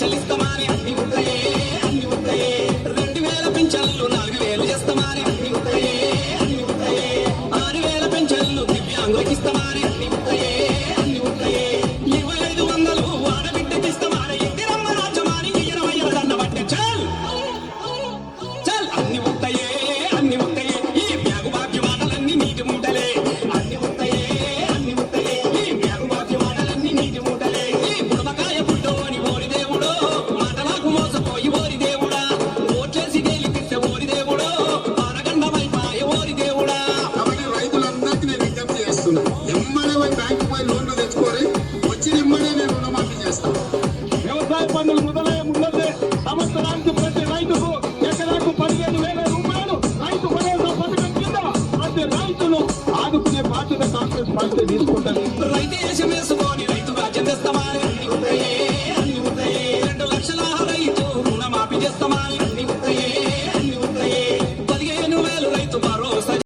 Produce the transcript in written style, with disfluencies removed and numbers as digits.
లక్షలిస్తామని అన్ని ఉంటాయే అన్ని ఉంటాయే 2000 పింఛన్లు 4000 చేస్తామని అన్ని ఉంటాయే అన్ని ఉంటాయే 6000 పింఛన్లు దివ్యాంగులకు ఇస్తామని అన్ని ఉంటాయే అన్ని ఉంటాయే 2500 ఆడబిడ్డకి ఇస్తామని ఇందిరమ్మ రాజ్యమాని 20 ఏళ్ళ దండ పట్టే చల్ చల్ అన్ని ఉంటాయే అన్ని ఉంటాయే ఈ బ్యాగు బాగ్య మాటలన్నీ నీటి మూటలే అన్ని ఉంటాయే అన్ని ఉంటాయే ఈ బ్యాగు బాగ్య మాటలన్నీ నీటి మూటలే ఈ బుడమకాయ పుట్టోని ఓరి దేవుడో మాటలకు మోసపోయి ఓరి దేవుడా ఓట్లేసి గెలిపిస్తే ఓరి దేవుడో పారగండమైపాయ ఓరి దేవుడా. కాబట్టి రైతులందరికీ నేను విజ్ఞప్తి చేస్తున్నా, ఎమ్మడే పోయి బ్యాంకు పోయి లోన్లు తెచ్చుకొని వచ్చి ఎమ్మడే నేను రుణమాఫీ చేస్తాను. వ్యవసాయ పనులు మొదలయ్యే ముందే సంవత్సరానికి ప్రతి రైతుకు ఎకరాకు 15,000 రూపాయలు రైతు భరోసా పథకం కింద ప్రతి రైతును ఆదుకునే బాధ్యత కాంగ్రెస్ పార్టీ తీసుకుంటారు. రైతు వేషం వేసుకొని